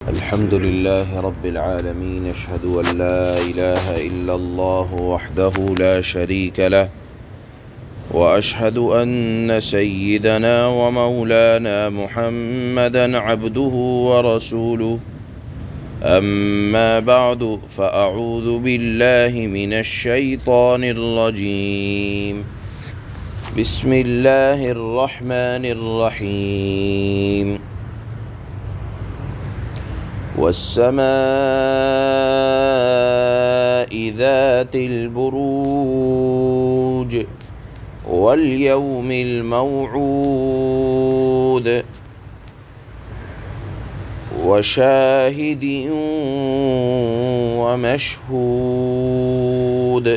الحمد لله رب العالمين، أشهد أن لا إله إلا الله وحده لا شريك له، وأشهد أن سيدنا ومولانا محمدا عبده ورسوله. أما بعد، فأعوذ بالله من الشيطان الرجيم. بسم الله الرحمن الرحيم. والسماء ذات البروج واليوم الموعود وشاهد ومشهود.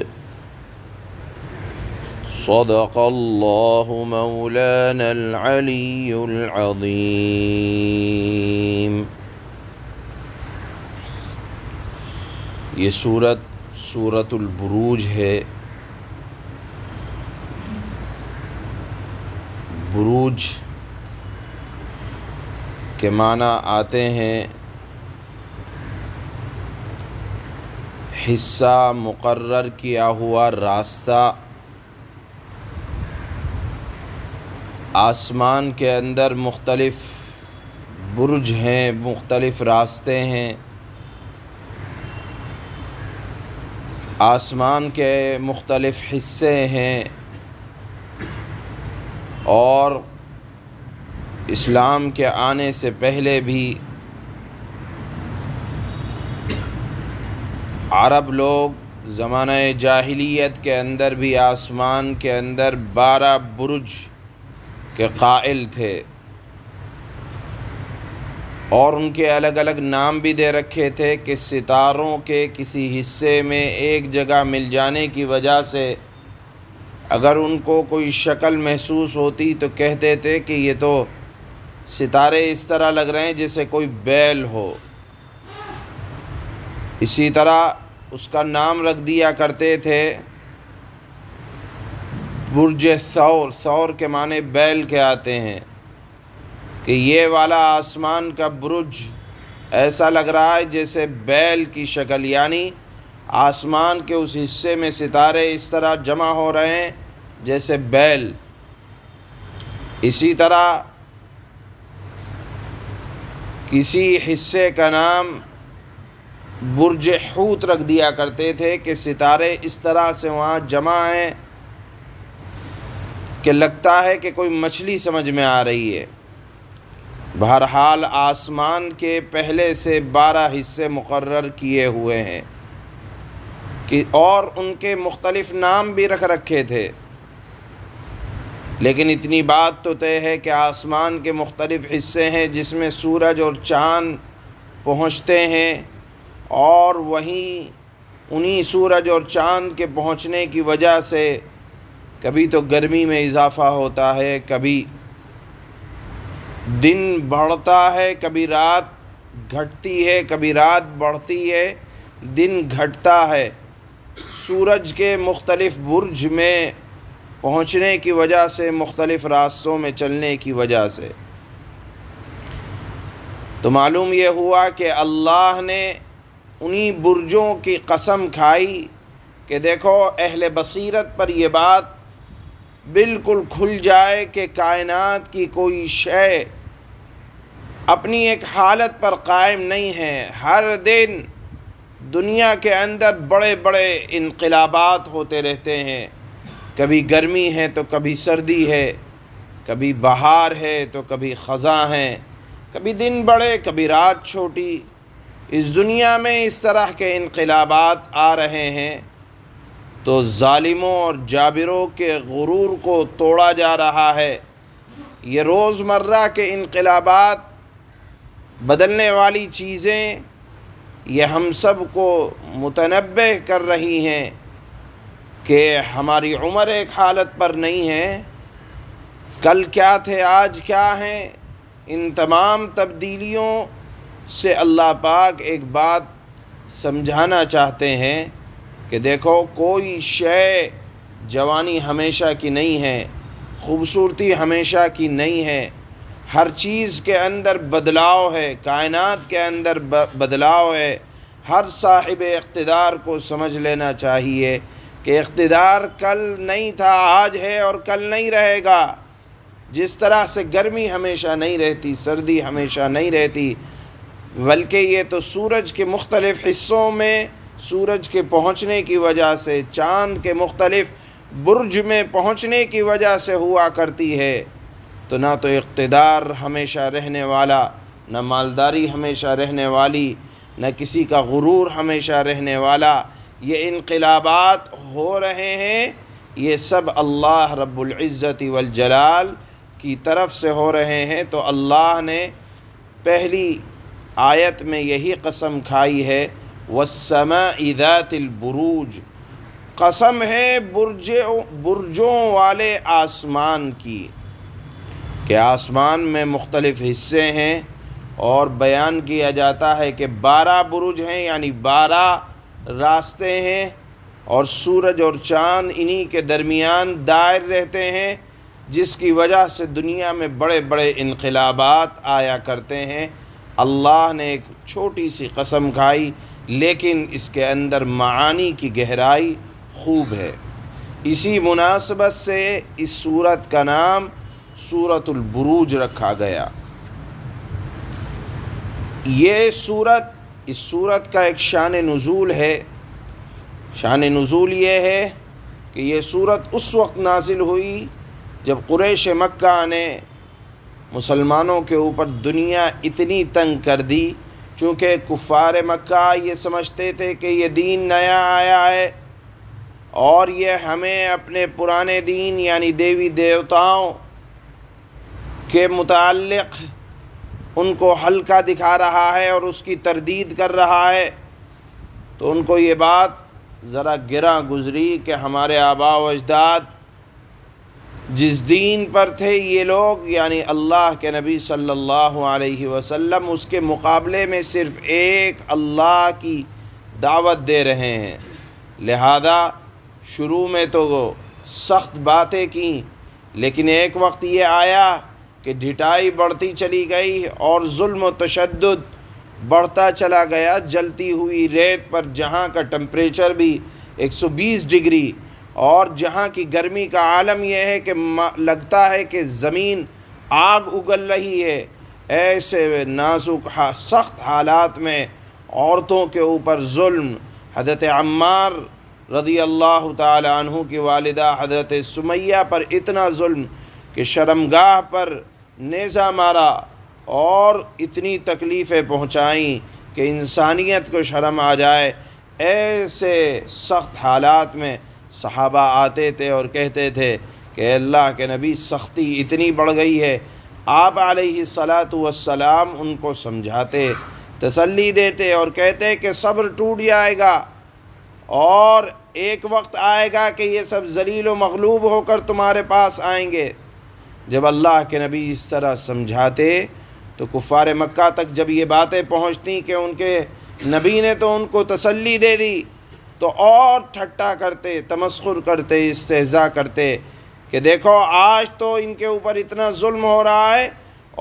صدق الله مولانا العلي العظيم. یہ سورۃ البروج ہے۔ بروج کے معنی آتے ہیں حصہ، مقرر کیا ہوا راستہ۔ آسمان کے اندر مختلف برج ہیں، مختلف راستے ہیں۔ آسمان کے مختلف حصے ہیں، اور اسلام کے آنے سے پہلے بھی عرب لوگ زمانہ جاہلیت کے اندر بھی آسمان کے اندر 12 برج کے قائل تھے، اور ان کے الگ الگ نام بھی دے رکھے تھے کہ ستاروں کے کسی حصے میں ایک جگہ مل جانے کی وجہ سے اگر ان کو کوئی شکل محسوس ہوتی تو کہتے تھے کہ یہ تو ستارے اس طرح لگ رہے ہیں جیسے کوئی بیل ہو۔ اسی طرح اس کا نام رکھ دیا کرتے تھے برج ثور۔ ثور کے معنی بیل کے آتے ہیں، کہ یہ والا آسمان کا برج ایسا لگ رہا ہے جیسے بیل کی شکل، یعنی آسمان کے اس حصے میں ستارے اس طرح جمع ہو رہے ہیں جیسے بیل۔ اسی طرح کسی حصے کا نام برج حوت رکھ دیا کرتے تھے کہ ستارے اس طرح سے وہاں جمع ہیں کہ لگتا ہے کہ کوئی مچھلی سمجھ میں آ رہی ہے۔ بہرحال آسمان کے پہلے سے 12 حصے مقرر کیے ہوئے ہیں، اور ان کے مختلف نام بھی رکھ رکھے تھے، لیکن اتنی بات تو طے ہے کہ آسمان کے مختلف حصے ہیں جس میں سورج اور چاند پہنچتے ہیں، اور وہیں انہی سورج اور چاند کے پہنچنے کی وجہ سے کبھی تو گرمی میں اضافہ ہوتا ہے، کبھی دن بڑھتا ہے، کبھی رات گھٹتی ہے، کبھی رات بڑھتی ہے، دن گھٹتا ہے، سورج کے مختلف برج میں پہنچنے کی وجہ سے، مختلف راستوں میں چلنے کی وجہ سے۔ تو معلوم یہ ہوا کہ اللہ نے انہی برجوں کی قسم کھائی کہ دیکھو اہل بصیرت پر یہ بات بالکل کھل جائے کہ کائنات کی کوئی شے اپنی ایک حالت پر قائم نہیں ہے۔ ہر دن دنیا کے اندر بڑے بڑے انقلابات ہوتے رہتے ہیں، کبھی گرمی ہے تو کبھی سردی ہے، کبھی بہار ہے تو کبھی خزاں ہے، کبھی دن بڑے کبھی رات چھوٹی۔ اس دنیا میں اس طرح کے انقلابات آ رہے ہیں، تو ظالموں اور جابروں کے غرور کو توڑا جا رہا ہے۔ یہ روزمرہ کے انقلابات، بدلنے والی چیزیں، یہ ہم سب کو متنبہ کر رہی ہیں کہ ہماری عمر ایک حالت پر نہیں ہے، کل کیا تھے آج کیا ہیں۔ ان تمام تبدیلیوں سے اللہ پاک ایک بات سمجھانا چاہتے ہیں کہ دیکھو کوئی شے جوانی ہمیشہ کی نہیں ہے، خوبصورتی ہمیشہ کی نہیں ہے، ہر چیز کے اندر بدلاؤ ہے، کائنات کے اندر بدلاؤ ہے۔ ہر صاحب اقتدار کو سمجھ لینا چاہیے کہ اقتدار کل نہیں تھا، آج ہے اور کل نہیں رہے گا۔ جس طرح سے گرمی ہمیشہ نہیں رہتی، سردی ہمیشہ نہیں رہتی، بلکہ یہ تو سورج کے مختلف حصوں میں سورج کے پہنچنے کی وجہ سے، چاند کے مختلف برج میں پہنچنے کی وجہ سے ہوا کرتی ہے۔ تو نہ تو اقتدار ہمیشہ رہنے والا، نہ مالداری ہمیشہ رہنے والی، نہ کسی کا غرور ہمیشہ رہنے والا۔ یہ انقلابات ہو رہے ہیں، یہ سب اللہ رب العزت والجلال کی طرف سے ہو رہے ہیں۔ تو اللہ نے پہلی آیت میں یہی قسم کھائی ہے، وَالسَّمَاءِ ذَاتِ الْبُرُوجِ، قسم ہے برجوں والے آسمان کی، کہ آسمان میں مختلف حصے ہیں، اور بیان کیا جاتا ہے کہ 12 برج ہیں، یعنی 12 راستے ہیں، اور سورج اور چاند انہی کے درمیان دائر رہتے ہیں، جس کی وجہ سے دنیا میں بڑے بڑے انقلابات آیا کرتے ہیں۔ اللہ نے ایک چھوٹی سی قسم کھائی، لیکن اس کے اندر معانی کی گہرائی خوب ہے۔ اسی مناسبت سے اس سورت کا نام سورۃ البروج رکھا گیا۔ یہ سورت، اس سورت کا ایک شان نزول ہے۔ شان نزول یہ ہے کہ یہ سورت اس وقت نازل ہوئی جب قریش مکہ نے مسلمانوں کے اوپر دنیا اتنی تنگ کر دی، چونکہ کفار مکہ یہ سمجھتے تھے کہ یہ دین نیا آیا ہے، اور یہ ہمیں اپنے پرانے دین یعنی دیوی دیوتاؤں کے متعلق ان کو ہلکا دکھا رہا ہے اور اس کی تردید کر رہا ہے۔ تو ان کو یہ بات ذرا گراں گزری کہ ہمارے آباء و اجداد جس دین پر تھے، یہ لوگ یعنی اللہ کے نبی صلی اللہ علیہ وسلم اس کے مقابلے میں صرف ایک اللہ کی دعوت دے رہے ہیں۔ لہذا شروع میں تو وہ سخت باتیں کیں، لیکن ایک وقت یہ آیا کہ ڈھٹائی بڑھتی چلی گئی اور ظلم و تشدد بڑھتا چلا گیا۔ جلتی ہوئی ریت پر جہاں کا ٹمپریچر بھی 120 ڈگری، اور جہاں کی گرمی کا عالم یہ ہے کہ لگتا ہے کہ زمین آگ اگل رہی ہے، ایسے نازک سخت حالات میں عورتوں کے اوپر ظلم۔ حضرت عمار رضی اللہ تعالی عنہ کی والدہ حضرت سمیہ پر اتنا ظلم کہ شرمگاہ پر نیزہ مارا اور اتنی تکلیفیں پہنچائیں کہ انسانیت کو شرم آ جائے۔ ایسے سخت حالات میں صحابہ آتے تھے اور کہتے تھے کہ اللہ کے نبی سختی اتنی بڑھ گئی ہے۔ آپ علیہ الصلاۃ والسلام ان کو سمجھاتے، تسلی دیتے اور کہتے کہ صبر ٹوٹ جائے گا، اور ایک وقت آئے گا کہ یہ سب ذلیل و مغلوب ہو کر تمہارے پاس آئیں گے۔ جب اللہ کے نبی اس طرح سمجھاتے تو کفار مکہ تک جب یہ باتیں پہنچتی کہ ان کے نبی نے تو ان کو تسلی دے دی، تو اور ٹھٹا کرتے، تمسخر کرتے، استہزاء کرتے کہ دیکھو آج تو ان کے اوپر اتنا ظلم ہو رہا ہے،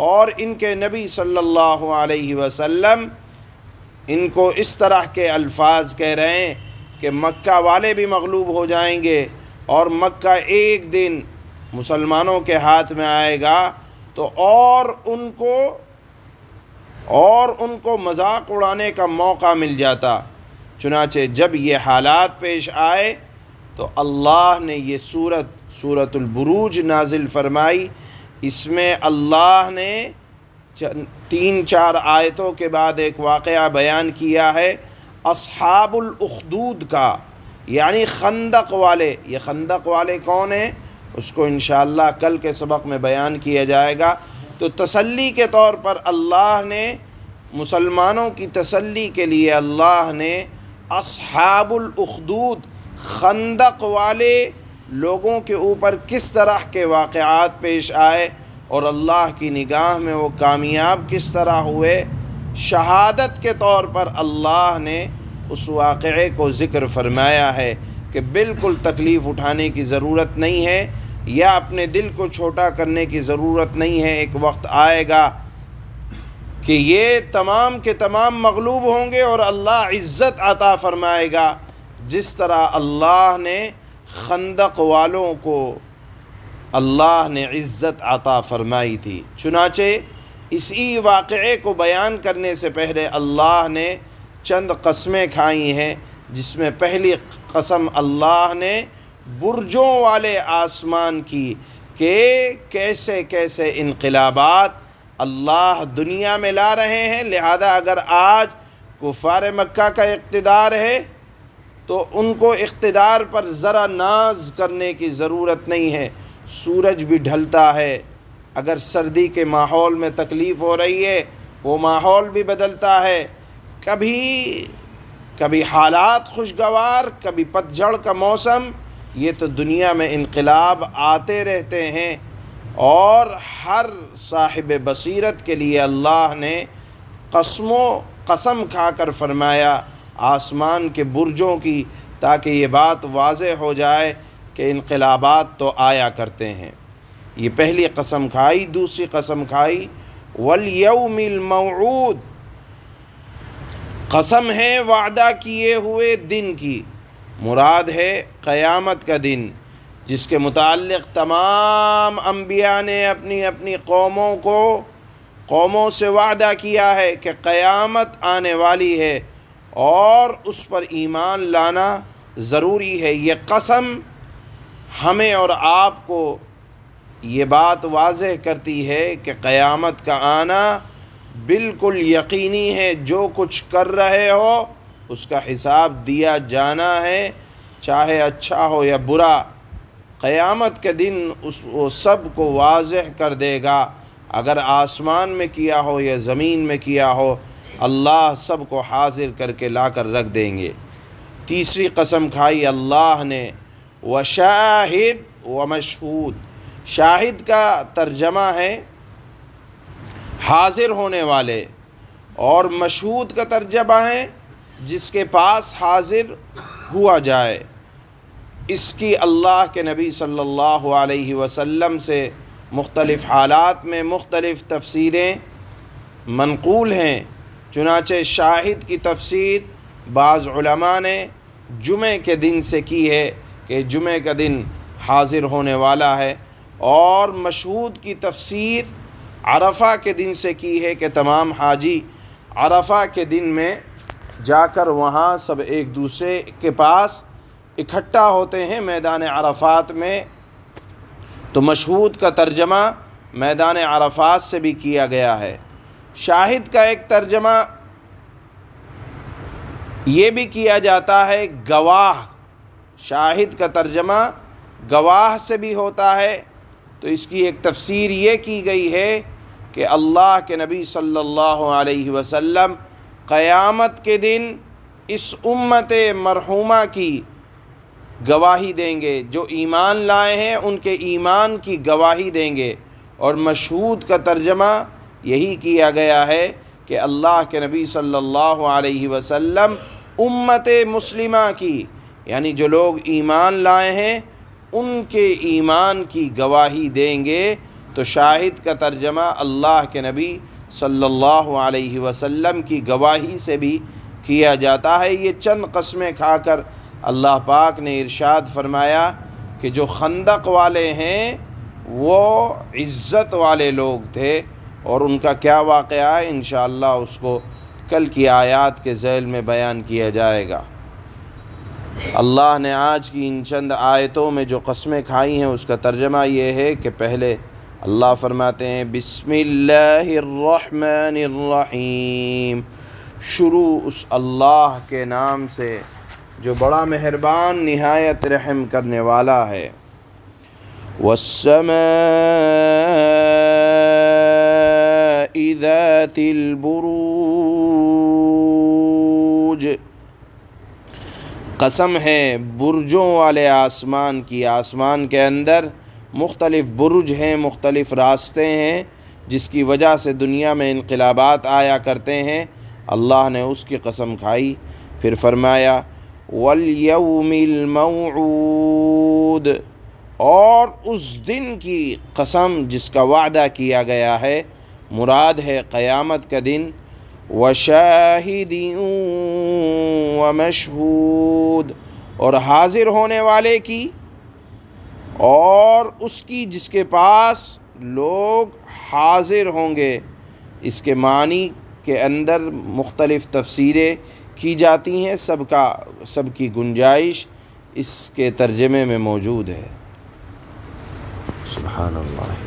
اور ان کے نبی صلی اللہ علیہ وسلم ان کو اس طرح کے الفاظ کہہ رہے ہیں کہ مکہ والے بھی مغلوب ہو جائیں گے، اور مکہ ایک دن مسلمانوں کے ہاتھ میں آئے گا تو اور ان کو مذاق اڑانے کا موقع مل جاتا۔ چنانچہ جب یہ حالات پیش آئے تو اللہ نے یہ سورۃ البروج نازل فرمائی۔ اس میں اللہ نے 3-4 آیتوں کے بعد ایک واقعہ بیان کیا ہے اصحاب الاخدود کا، یعنی خندق والے۔ یہ خندق والے کون ہیں اس کو انشاءاللہ کل کے سبق میں بیان کیا جائے گا۔ تو تسلی کے طور پر اللہ نے، مسلمانوں کی تسلی کے لیے اللہ نے اصحاب الاخدود، خندق والے لوگوں کے اوپر کس طرح کے واقعات پیش آئے اور اللہ کی نگاہ میں وہ کامیاب کس طرح ہوئے، شہادت کے طور پر اللہ نے اس واقعے کو ذکر فرمایا ہے کہ بالکل تکلیف اٹھانے کی ضرورت نہیں ہے۔ یا اپنے دل کو چھوٹا کرنے کی ضرورت نہیں ہے۔ ایک وقت آئے گا کہ یہ تمام کے تمام مغلوب ہوں گے اور اللہ عزت عطا فرمائے گا، جس طرح اللہ نے خندق والوں کو اللہ نے عزت عطا فرمائی تھی۔ چنانچہ اسی واقعے کو بیان کرنے سے پہلے اللہ نے چند قسمیں کھائی ہیں، جس میں پہلی قسم اللہ نے برجوں والے آسمان کی کہ کیسے کیسے انقلابات اللہ دنیا میں لا رہے ہیں۔ لہذا اگر آج کفار مکہ کا اقتدار ہے تو ان کو اقتدار پر ذرا ناز کرنے کی ضرورت نہیں ہے۔ سورج بھی ڈھلتا ہے، اگر سردی کے ماحول میں تکلیف ہو رہی ہے وہ ماحول بھی بدلتا ہے، کبھی حالات خوشگوار، کبھی پتجھڑ کا موسم، یہ تو دنیا میں انقلاب آتے رہتے ہیں۔ اور ہر صاحب بصیرت کے لیے اللہ نے قسم کھا کر فرمایا آسمان کے برجوں کی، تاکہ یہ بات واضح ہو جائے کہ انقلابات تو آیا کرتے ہیں۔ یہ پہلی قسم کھائی۔ دوسری قسم کھائی والیوم الموعود، قسم ہے وعدہ کیے ہوئے دن کی، مراد ہے قیامت کا دن، جس کے متعلق تمام انبیاء نے اپنی اپنی قوموں سے وعدہ کیا ہے کہ قیامت آنے والی ہے اور اس پر ایمان لانا ضروری ہے۔ یہ قسم ہمیں اور آپ کو یہ بات واضح کرتی ہے کہ قیامت کا آنا بالکل یقینی ہے۔ جو کچھ کر رہے ہو اس کا حساب دیا جانا ہے، چاہے اچھا ہو یا برا۔ قیامت کے دن وہ سب کو واضح کر دے گا، اگر آسمان میں کیا ہو یا زمین میں کیا ہو، اللہ سب کو حاضر کر کے لا کر رکھ دیں گے۔ تیسری قسم کھائی اللہ نے وشاہد ومشہود۔ شاہد کا ترجمہ ہے حاضر ہونے والے، اور مشہود کا ترجمہ ہے جس کے پاس حاضر ہوا جائے۔ اس کی اللہ کے نبی صلی اللہ علیہ وسلم سے مختلف حالات میں مختلف تفسیریں منقول ہیں۔ چنانچہ شاہد کی تفسیر بعض علماء نے جمعہ کے دن سے کی ہے کہ جمعہ کا دن حاضر ہونے والا ہے، اور مشہود کی تفسیر عرفہ کے دن سے کی ہے کہ تمام حاجی عرفہ کے دن میں جا کر وہاں سب ایک دوسرے کے پاس اکٹھا ہوتے ہیں میدان عرفات میں، تو مشہود کا ترجمہ میدان عرفات سے بھی کیا گیا ہے۔ شاہد کا ایک ترجمہ یہ بھی کیا جاتا ہے گواہ۔ شاہد کا ترجمہ گواہ سے بھی ہوتا ہے، تو اس کی ایک تفسیر یہ کی گئی ہے کہ اللہ کے نبی صلی اللہ علیہ وسلم قیامت کے دن اس امت مرحومہ کی گواہی دیں گے، جو ایمان لائے ہیں ان کے ایمان کی گواہی دیں گے۔ اور مشہود کا ترجمہ یہی کیا گیا ہے کہ اللہ کے نبی صلی اللہ علیہ وسلم امت مسلمہ کی، یعنی جو لوگ ایمان لائے ہیں ان کے ایمان کی گواہی دیں گے۔ تو شاہد کا ترجمہ اللہ کے نبی صلی اللہ علیہ وسلم کی گواہی سے بھی کیا جاتا ہے۔ یہ چند قسمیں کھا کر اللہ پاک نے ارشاد فرمایا کہ جو خندق والے ہیں وہ عزت والے لوگ تھے، اور ان کا کیا واقعہ ہے انشاءاللہ اس کو کل کی آیات کے ذیل میں بیان کیا جائے گا۔ اللہ نے آج کی ان چند آیتوں میں جو قسمیں کھائی ہیں اس کا ترجمہ یہ ہے کہ پہلے اللہ فرماتے ہیں بسم اللہ الرحمن الرحیم، شروع اس اللہ کے نام سے جو بڑا مہربان نہایت رحم کرنے والا ہے۔ والسماء ذات البروج، قسم ہے برجوں والے آسمان کی۔ آسمان کے اندر مختلف برج ہیں، مختلف راستے ہیں، جس کی وجہ سے دنیا میں انقلابات آیا کرتے ہیں۔ اللہ نے اس کی قسم کھائی، پھر فرمایا والیوم الموعود، اور اس دن کی قسم جس کا وعدہ کیا گیا ہے مراد ہے قیامت کا دن، وشاہد ومشہود، اور حاضر ہونے والے کی اور اس کی جس کے پاس لوگ حاضر ہوں گے۔ اس کے معنی کے اندر مختلف تفسیریں کی جاتی ہیں، سب کی گنجائش اس کے ترجمے میں موجود ہے۔ سبحان اللہ۔